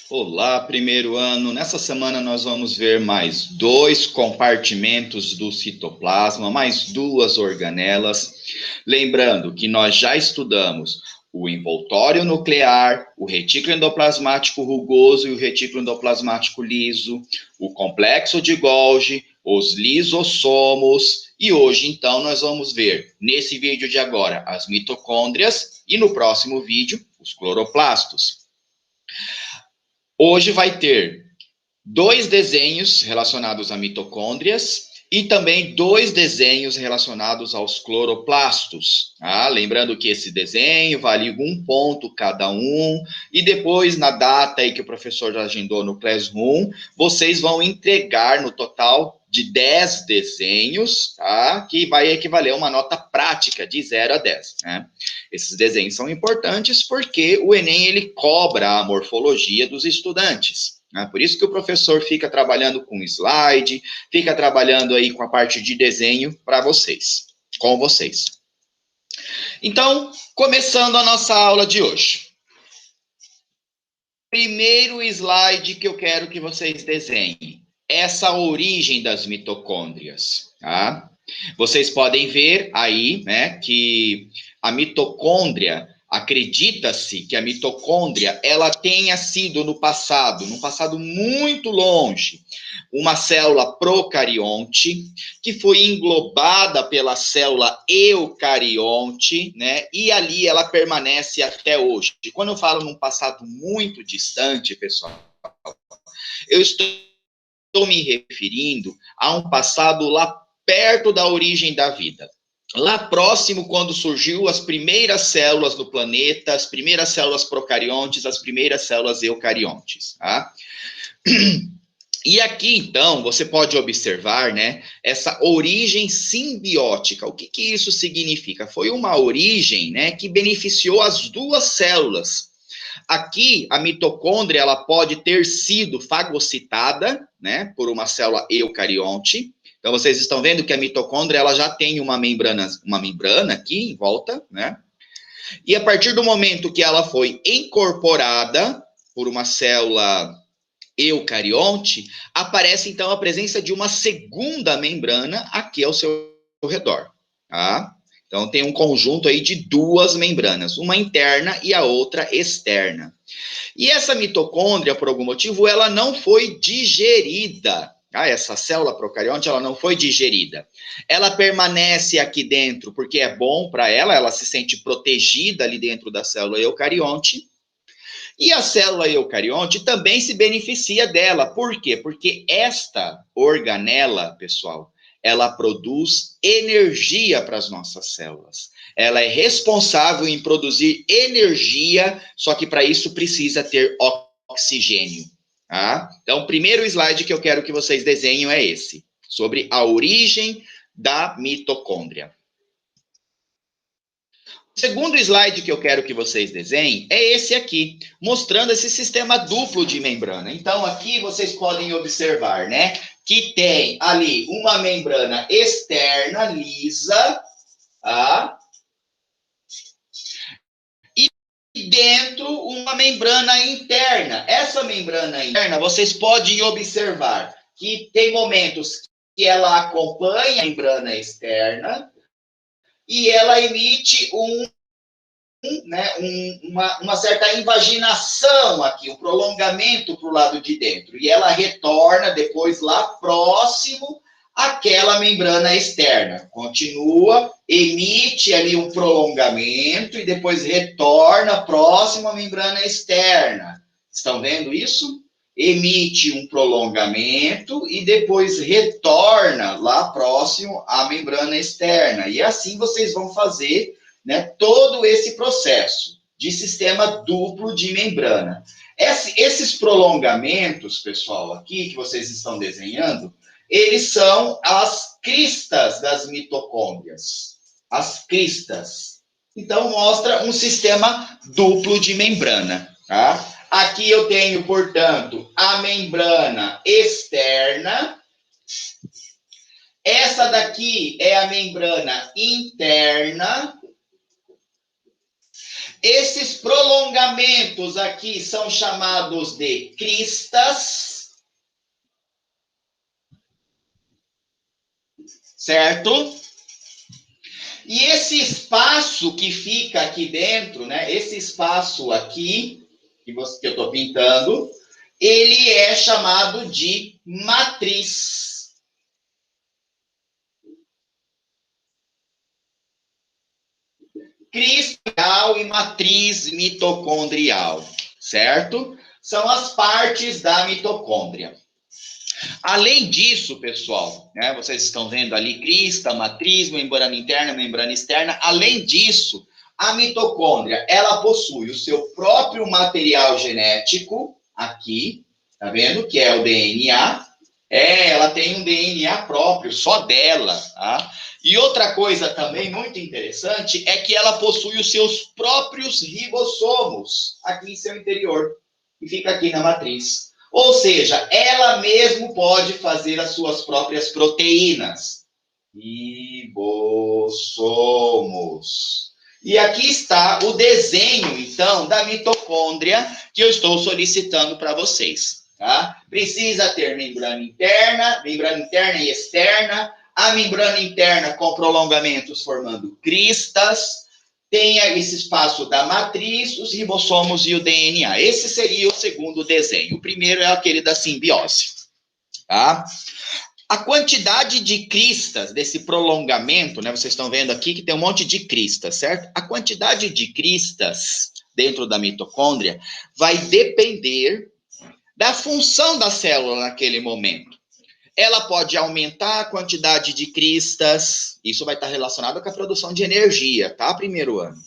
Olá, primeiro ano. Nessa semana nós vamos ver mais 2 compartimentos do citoplasma, mais 2 organelas. Lembrando que nós já estudamos o envoltório nuclear, o retículo endoplasmático rugoso e o retículo endoplasmático liso, o complexo de Golgi, os lisossomos, e hoje então nós vamos ver, nesse vídeo de agora, as mitocôndrias e no próximo vídeo, os cloroplastos. Hoje vai ter 2 desenhos relacionados a mitocôndrias e também 2 desenhos relacionados aos cloroplastos. Lembrando que esse desenho vale 1 ponto cada um, e depois, na data aí que o professor já agendou no Classroom, vocês vão entregar no total de 10 desenhos, que vai equivaler a uma nota prática de 0 a 10. Esses desenhos são importantes porque o Enem ele cobra a morfologia dos estudantes. Por isso que o professor fica trabalhando com slide, fica trabalhando aí com a parte de desenho para vocês, com vocês. Então, começando a nossa aula de hoje. Primeiro slide que eu quero que vocês desenhem, essa origem das mitocôndrias, tá? Vocês podem ver aí, né, que a mitocôndria, acredita-se que a mitocôndria, ela tenha sido num passado muito longe, uma célula procarionte, que foi englobada pela célula eucarionte, né, e ali ela permanece até hoje. E quando eu falo num passado muito distante, pessoal, eu estou me referindo a um passado lá perto da origem da vida. Lá próximo, quando surgiu as primeiras células do planeta, as primeiras células procariontes, as primeiras células eucariontes, tá? E aqui, então, você pode observar, né, essa origem simbiótica. O que isso significa? Foi uma origem, né, que beneficiou as duas células. Aqui, a mitocôndria, ela pode ter sido fagocitada, né, por uma célula eucarionte. Então, vocês estão vendo que a mitocôndria, ela já tem uma membrana aqui em volta, né? E a partir do momento que ela foi incorporada por uma célula eucarionte, aparece então a presença de uma segunda membrana aqui ao seu redor, tá? Então tem um conjunto aí de 2 membranas, uma interna e a outra externa. E essa mitocôndria, por algum motivo, ela não foi digerida. Essa célula procarionte, ela não foi digerida. Ela permanece aqui dentro porque é bom para ela, ela se sente protegida ali dentro da célula eucarionte. E a célula eucarionte também se beneficia dela. Por quê? Porque esta organela, pessoal, ela produz energia para as nossas células. Ela é responsável em produzir energia, só que para isso precisa ter oxigênio. Tá? Então, o primeiro slide que eu quero que vocês desenhem é esse, sobre a origem da mitocôndria. O segundo slide que eu quero que vocês desenhem é esse aqui, mostrando esse sistema duplo de membrana. Então, aqui vocês podem observar, né, que tem ali uma membrana externa, lisa, tá? E dentro uma membrana interna. Essa membrana interna, vocês podem observar que tem momentos que ela acompanha a membrana externa e ela emite uma certa invaginação aqui, um prolongamento para o lado de dentro. E ela retorna depois lá próximo àquela membrana externa. Continua, emite ali um prolongamento e depois retorna próximo à membrana externa. Estão vendo isso? Emite um prolongamento e depois retorna lá próximo à membrana externa. E assim vocês vão fazer, né, todo esse processo de sistema duplo de membrana. Esses prolongamentos, pessoal, aqui que vocês estão desenhando, eles são as cristas das mitocôndrias. As cristas. Então, mostra um sistema duplo de membrana, tá? Aqui eu tenho, portanto, a membrana externa. Essa daqui é a membrana interna. Esses prolongamentos aqui são chamados de cristas, certo? E esse espaço que fica aqui dentro, né? Esse espaço aqui, que eu estou pintando, ele é chamado de matriz. Cristal e matriz mitocondrial, certo? São as partes da mitocôndria. Além disso, pessoal, né, vocês estão vendo ali crista, matriz, membrana interna, membrana externa. Além disso, a mitocôndria, ela possui o seu próprio material genético, aqui, tá vendo? Que é o DNA. Ela tem um DNA próprio, só dela, tá? E outra coisa também muito interessante é que ela possui os seus próprios ribossomos aqui em seu interior, e fica aqui na matriz. Ou seja, ela mesmo pode fazer as suas próprias proteínas. Ribossomos. E aqui está o desenho, então, da mitocôndria que eu estou solicitando para vocês. Tá? Precisa ter membrana interna e externa. A membrana interna com prolongamentos formando cristas. Tem esse espaço da matriz, os ribossomos e o DNA. Esse seria o segundo desenho. O primeiro é aquele da simbiose. Tá? A quantidade de cristas desse prolongamento, né? Vocês estão vendo aqui que tem um monte de cristas, certo? A quantidade de cristas dentro da mitocôndria vai depender da função da célula naquele momento. Ela pode aumentar a quantidade de cristas, isso vai estar relacionado com a produção de energia, tá? Primeiro ano.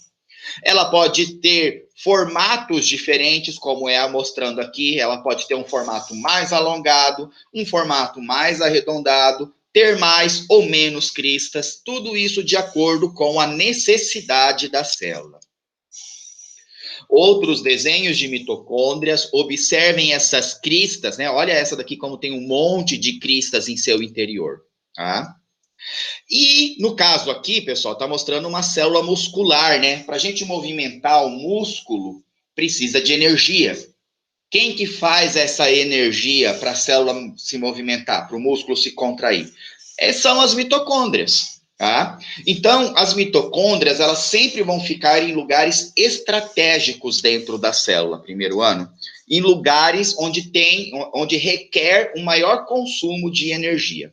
Ela pode ter formatos diferentes, como é mostrando aqui, ela pode ter um formato mais alongado, um formato mais arredondado, ter mais ou menos cristas, tudo isso de acordo com a necessidade da célula. Outros desenhos de mitocôndrias, observem essas cristas, né? Olha essa daqui como tem um monte de cristas em seu interior, tá? E no caso aqui, pessoal, tá mostrando uma célula muscular, né? Para a gente movimentar o músculo, precisa de energia. Quem que faz essa energia para a célula se movimentar, para o músculo se contrair? São as mitocôndrias. Tá? Então, as mitocôndrias, elas sempre vão ficar em lugares estratégicos dentro da célula, primeiro ano, em lugares onde requer um maior consumo de energia.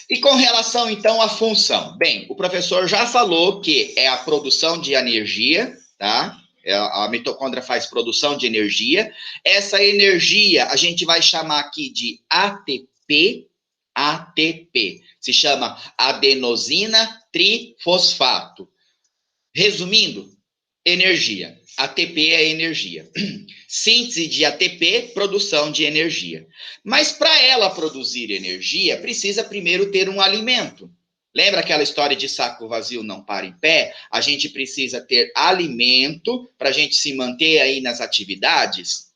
E com relação, então, à função? Bem, o professor já falou que é a produção de energia, tá? A mitocôndria faz produção de energia. Essa energia a gente vai chamar aqui de ATP, se chama adenosina trifosfato. Resumindo, energia. ATP é energia. Síntese de ATP, produção de energia. Mas para ela produzir energia, precisa primeiro ter um alimento. Lembra aquela história de saco vazio não para em pé? A gente precisa ter alimento para a gente se manter aí nas atividades?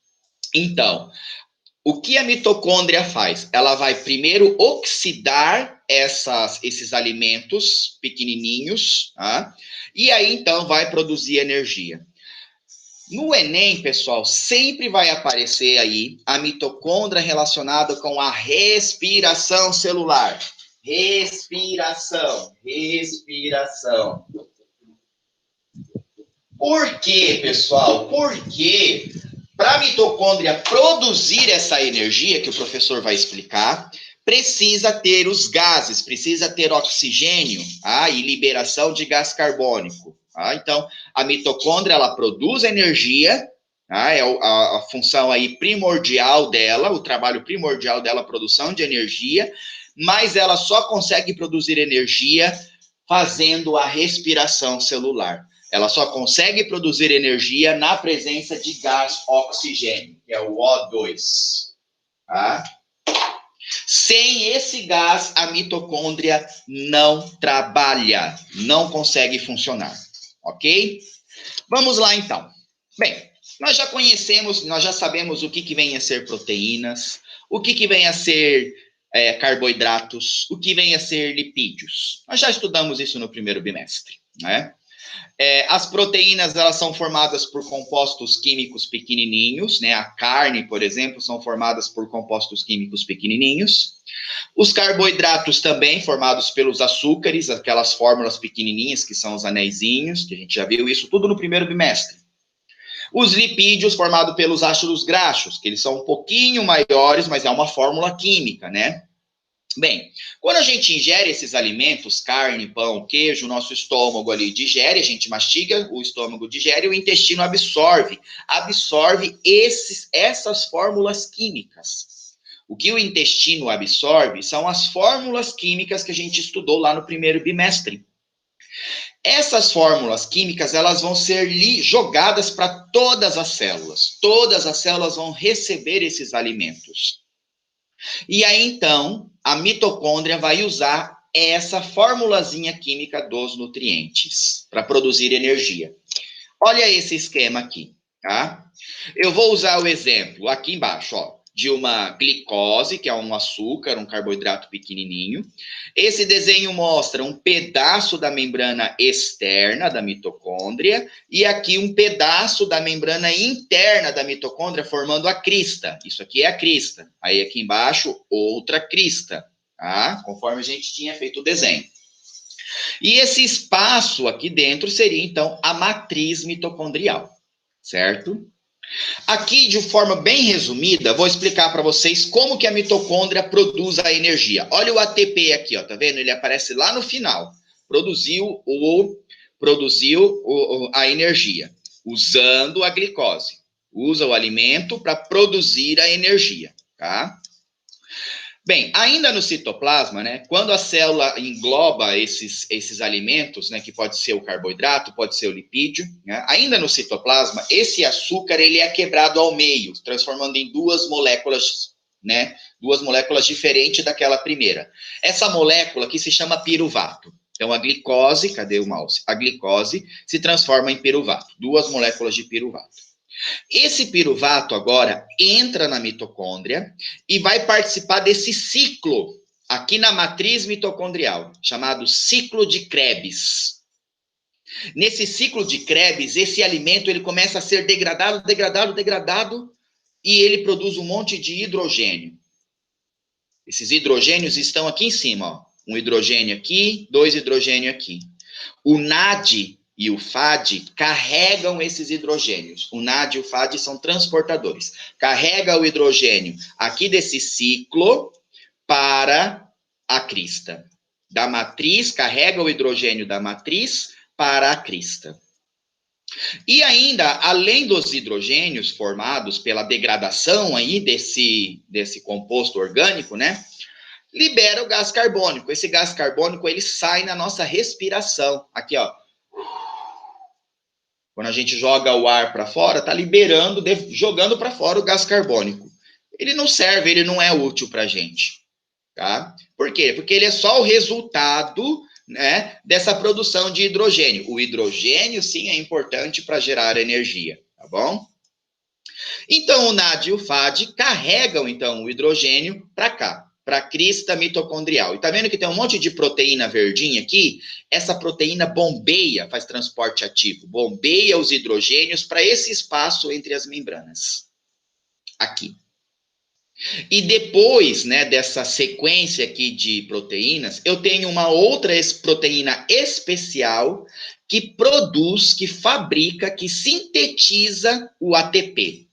Então, o que a mitocôndria faz? Ela vai primeiro oxidar esses alimentos pequenininhos, tá? E aí então vai produzir energia. No Enem, pessoal, sempre vai aparecer aí a mitocôndria relacionada com a respiração celular. Respiração. Por quê, pessoal? Porque para a mitocôndria produzir essa energia, que o professor vai explicar, precisa ter os gases, precisa ter oxigênio, e liberação de gás carbônico. Então, a mitocôndria, ela produz energia, é a função aí primordial dela, o trabalho primordial dela, a produção de energia, mas ela só consegue produzir energia fazendo a respiração celular. Ela só consegue produzir energia na presença de gás oxigênio, que é o O2. Tá? Sem esse gás, a mitocôndria não trabalha, não consegue funcionar. Ok? Vamos lá, então. Bem, nós já conhecemos, nós já sabemos o que vem a ser proteínas, o que vem a ser carboidratos, o que vem a ser lipídios. Nós já estudamos isso no primeiro bimestre, né? As proteínas, elas são formadas por compostos químicos pequenininhos, né? A carne, por exemplo, são formadas por compostos químicos pequenininhos. Os carboidratos também, formados pelos açúcares, aquelas fórmulas pequenininhas que são os anéisinhos, que a gente já viu isso tudo no primeiro bimestre. Os lipídios, formados pelos ácidos graxos, que eles são um pouquinho maiores, mas é uma fórmula química, né? Bem, quando a gente ingere esses alimentos, carne, pão, queijo, nosso estômago ali digere, a gente mastiga, o estômago digere, o intestino absorve essas fórmulas químicas. O que o intestino absorve são as fórmulas químicas que a gente estudou lá no primeiro bimestre. Essas fórmulas químicas, elas vão ser jogadas para todas as células. Todas as células vão receber esses alimentos. E aí, então, a mitocôndria vai usar essa formulazinha química dos nutrientes para produzir energia. Olha esse esquema aqui, tá? Eu vou usar o exemplo aqui embaixo, ó, de uma glicose, que é um açúcar, um carboidrato pequenininho. Esse desenho mostra um pedaço da membrana externa da mitocôndria e aqui um pedaço da membrana interna da mitocôndria formando a crista. Isso aqui é a crista. Aí aqui embaixo, outra crista, tá? Conforme a gente tinha feito o desenho. E esse espaço aqui dentro seria, então, a matriz mitocondrial, certo? Aqui, de forma bem resumida, vou explicar para vocês como que a mitocôndria produz a energia. Olha o ATP aqui, ó, tá vendo? Ele aparece lá no final. Produziu a energia, usando a glicose. Usa o alimento para produzir a energia, tá? Bem, ainda no citoplasma, né, quando a célula engloba esses alimentos, né, que pode ser o carboidrato, pode ser o lipídio, né, ainda no citoplasma, esse açúcar ele é quebrado ao meio, transformando em duas moléculas, né, duas moléculas diferentes daquela primeira. Essa molécula que se chama piruvato. Então, a glicose, cadê o mouse? A glicose se transforma em piruvato, duas moléculas de piruvato. Esse piruvato agora entra na mitocôndria e vai participar desse ciclo aqui na matriz mitocondrial, chamado ciclo de Krebs. Nesse ciclo de Krebs, esse alimento ele começa a ser degradado e ele produz um monte de hidrogênio. Esses hidrogênios estão aqui em cima, ó. Um hidrogênio aqui, dois hidrogênios aqui. O NAD e o FAD carregam esses hidrogênios. O NAD e o FAD são transportadores. Carrega o hidrogênio aqui desse ciclo para a crista. Da matriz, carrega o hidrogênio da matriz para a crista. E ainda, além dos hidrogênios formados pela degradação aí desse composto orgânico, né? Libera o gás carbônico. Esse gás carbônico, ele sai na nossa respiração. Aqui, ó. Quando a gente joga o ar para fora, tá liberando, jogando para fora o gás carbônico. Ele não serve, ele não é útil para a gente, tá? Por quê? Porque ele é só o resultado, né, dessa produção de hidrogênio. O hidrogênio, sim, é importante para gerar energia, tá bom? Então, o NAD e o FAD carregam, então, o hidrogênio para cá, para a crista mitocondrial. E tá vendo que tem um monte de proteína verdinha aqui? Essa proteína bombeia, faz transporte ativo, bombeia os hidrogênios para esse espaço entre as membranas. Aqui. E depois, né, dessa sequência aqui de proteínas, eu tenho uma outra proteína especial que produz, que fabrica, que sintetiza o ATP.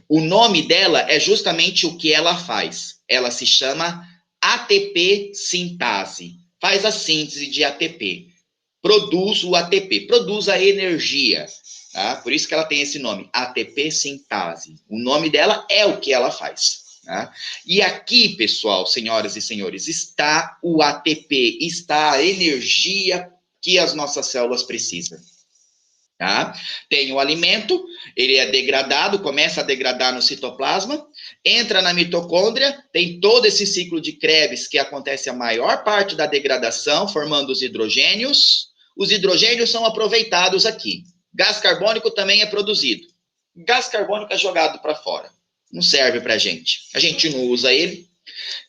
O nome dela é justamente o que ela faz. Ela se chama ATP sintase. Faz a síntese de ATP. Produz o ATP, produz a energia. Tá? Por isso que ela tem esse nome, ATP sintase. O nome dela é o que ela faz. Tá? E aqui, pessoal, senhoras e senhores, está o ATP, está a energia que as nossas células precisam. Tá? Tem o alimento, ele é degradado, começa a degradar no citoplasma, entra na mitocôndria, tem todo esse ciclo de Krebs que acontece a maior parte da degradação, formando os hidrogênios. Os hidrogênios são aproveitados aqui. Gás carbônico também é produzido. Gás carbônico é jogado para fora. Não serve para a gente. A gente não usa ele,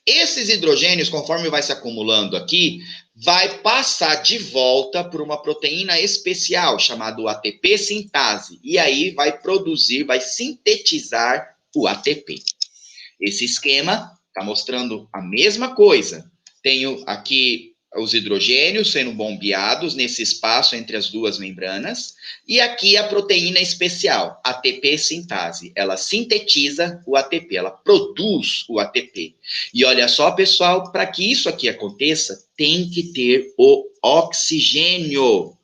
Esses hidrogênios, conforme vai se acumulando aqui, vai passar de volta por uma proteína especial, chamada ATP sintase, e aí vai produzir, vai sintetizar o ATP. Esse esquema está mostrando a mesma coisa. Tenho aqui os hidrogênios sendo bombeados nesse espaço entre as duas membranas, e aqui a proteína especial, ATP sintase. Ela sintetiza o ATP, ela produz o ATP. E olha só, pessoal, para que isso aqui aconteça, tem que ter o oxigênio.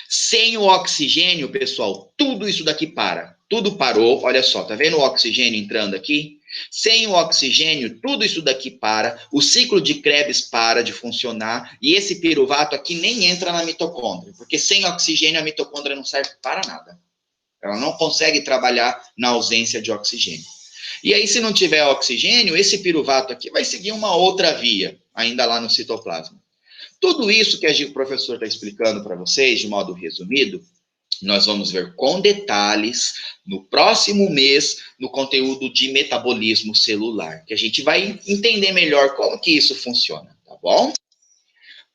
Sem o oxigênio, pessoal, tudo isso daqui para. Tudo parou, olha só, tá vendo o oxigênio entrando aqui? Sem o oxigênio, tudo isso daqui para, o ciclo de Krebs para de funcionar, e esse piruvato aqui nem entra na mitocôndria, porque sem oxigênio a mitocôndria não serve para nada. Ela não consegue trabalhar na ausência de oxigênio. E aí, se não tiver oxigênio, esse piruvato aqui vai seguir uma outra via, ainda lá no citoplasma. Tudo isso que o professor está explicando para vocês, de modo resumido, nós vamos ver com detalhes no próximo mês no conteúdo de metabolismo celular, que a gente vai entender melhor como que isso funciona, tá bom?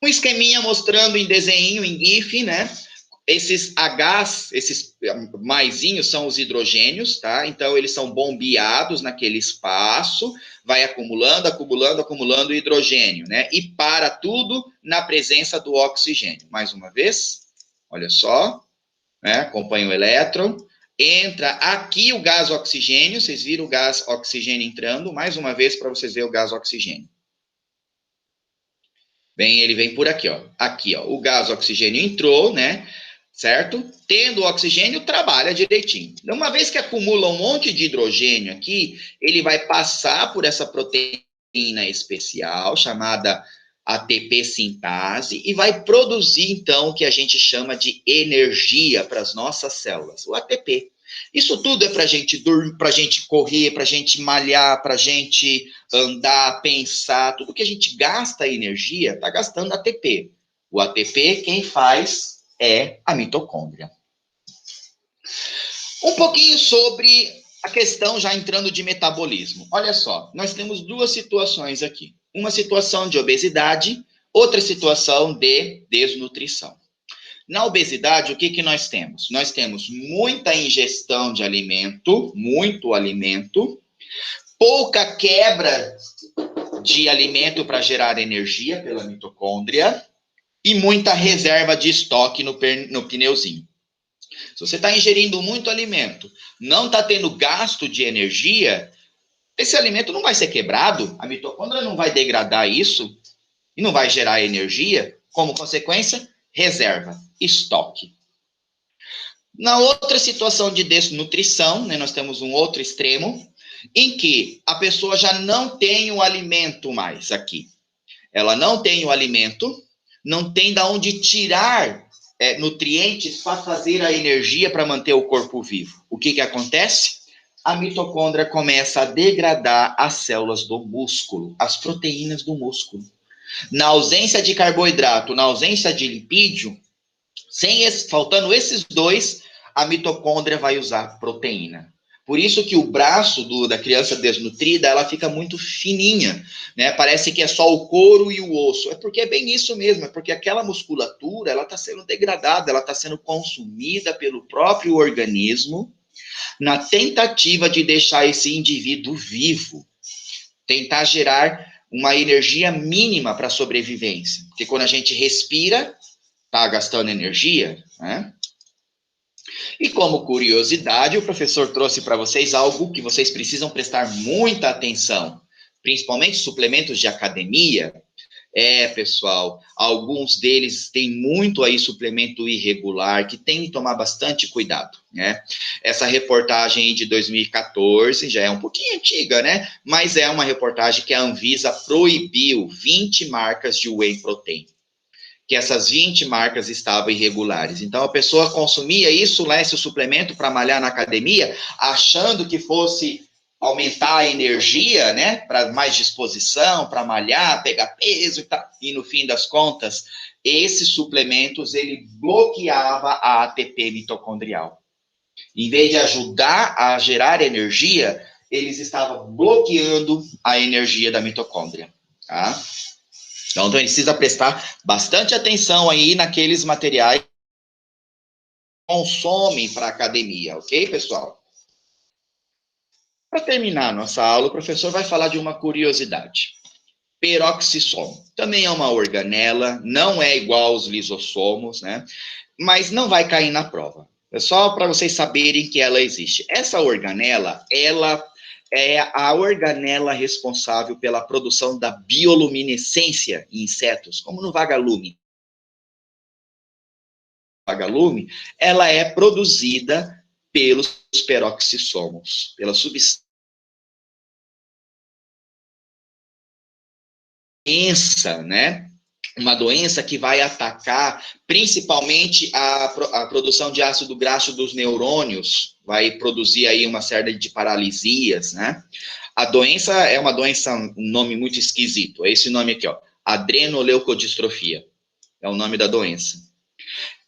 Um esqueminha mostrando em desenho, em GIF, né? Esses Hs, esses maisinhos são os hidrogênios, tá? Então, eles são bombeados naquele espaço, vai acumulando, acumulando, acumulando hidrogênio, né? E para tudo na presença do oxigênio. Mais uma vez, olha só. Né? Acompanha o elétron, entra aqui o gás oxigênio, vocês viram o gás oxigênio entrando, mais uma vez para vocês verem o gás oxigênio. Ele vem por aqui, ó. Aqui, ó, o gás oxigênio entrou, né? Certo? Tendo oxigênio, trabalha direitinho. Uma vez que acumula um monte de hidrogênio aqui, ele vai passar por essa proteína especial, chamada ATP sintase, e vai produzir, então, o que a gente chama de energia para as nossas células, o ATP. Isso tudo é para a gente dormir, para a gente correr, para a gente malhar, para a gente andar, pensar, tudo que a gente gasta energia, está gastando ATP. O ATP, quem faz é a mitocôndria. Um pouquinho sobre a questão, já entrando de metabolismo. Olha só, nós temos duas situações aqui. Uma situação de obesidade, outra situação de desnutrição. Na obesidade, o que nós temos? Nós temos muita ingestão de alimento, muito alimento, pouca quebra de alimento para gerar energia pela mitocôndria e muita reserva de estoque no pneuzinho. Se você está ingerindo muito alimento, não está tendo gasto de energia, esse alimento não vai ser quebrado, a mitocôndria não vai degradar isso e não vai gerar energia. Como consequência, reserva, estoque. Na outra situação de desnutrição, né, nós temos um outro extremo, em que a pessoa já não tem o alimento mais aqui. Ela não tem o alimento, não tem de onde tirar nutrientes para fazer a energia para manter o corpo vivo. O que acontece? A mitocôndria começa a degradar as células do músculo, as proteínas do músculo. Na ausência de carboidrato, na ausência de lipídio, faltando esses dois, a mitocôndria vai usar proteína. Por isso que o braço da criança desnutrida, ela fica muito fininha, né? Parece que é só o couro e o osso. É porque é bem isso mesmo, é porque aquela musculatura, ela está sendo degradada, ela está sendo consumida pelo próprio organismo na tentativa de deixar esse indivíduo vivo, tentar gerar uma energia mínima para a sobrevivência. Porque quando a gente respira, está gastando energia, né? E como curiosidade, o professor trouxe para vocês algo que vocês precisam prestar muita atenção, principalmente suplementos de academia. Pessoal, alguns deles têm muito aí suplemento irregular, que tem que tomar bastante cuidado, né? Essa reportagem aí de 2014 já é um pouquinho antiga, né? Mas é uma reportagem que a Anvisa proibiu 20 marcas de whey protein, que essas 20 marcas estavam irregulares. Então, a pessoa consumia isso, lá, esse suplemento para malhar na academia, achando que fosse aumentar a energia, né, para mais disposição, para malhar, pegar peso e tal. E, no fim das contas, esses suplementos, ele bloqueava a ATP mitocondrial. Em vez de ajudar a gerar energia, eles estavam bloqueando a energia da mitocôndria, tá? Então, a gente precisa prestar bastante atenção aí naqueles materiais que consomem para a academia, ok, pessoal? Para terminar nossa aula, o professor vai falar de uma curiosidade. Peroxissomo. Também é uma organela, não é igual aos lisossomos, né? Mas não vai cair na prova. É só para vocês saberem que ela existe. Essa organela, ela é a organela responsável pela produção da bioluminescência em insetos, como no vagalume. O vagalume, ela é produzida pelos peroxissomos, pela substância, né? Uma doença que vai atacar principalmente a produção de ácido graxo dos neurônios, vai produzir aí uma série de paralisias, né? A doença é uma doença, um nome muito esquisito, é esse nome aqui, ó, adrenoleucodistrofia, é o nome da doença.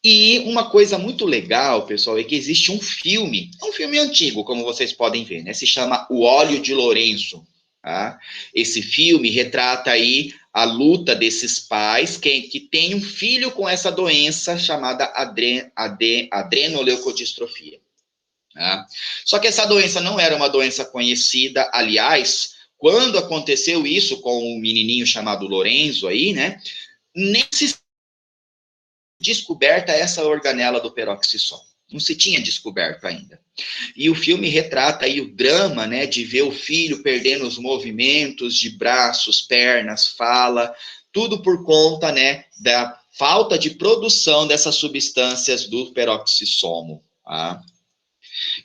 E uma coisa muito legal, pessoal, é que existe um filme antigo, como vocês podem ver, né? Se chama O Óleo de Lourenço. Tá? Esse filme retrata aí a luta desses pais que têm um filho com essa doença chamada adrenoleucodistrofia. Tá? Só que essa doença não era uma doença conhecida, aliás, quando aconteceu isso com um menininho chamado Lorenzo aí, né? Nem se descoberta essa organela do peroxissomo. Não se tinha descoberto ainda. E o filme retrata aí o drama, né, de ver o filho perdendo os movimentos de braços, pernas, fala, tudo por conta, né, da falta de produção dessas substâncias do peroxissomo. Tá?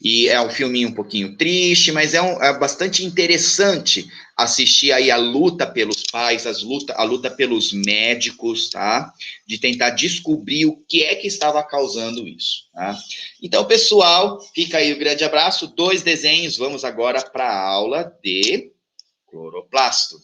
E é um filminho um pouquinho triste, mas é bastante interessante assistir aí a luta pelos pais, a luta pelos médicos, tá? De tentar descobrir o que é que estava causando isso, tá? Então, pessoal, fica aí o grande abraço, 2 desenhos, vamos agora para a aula de cloroplasto.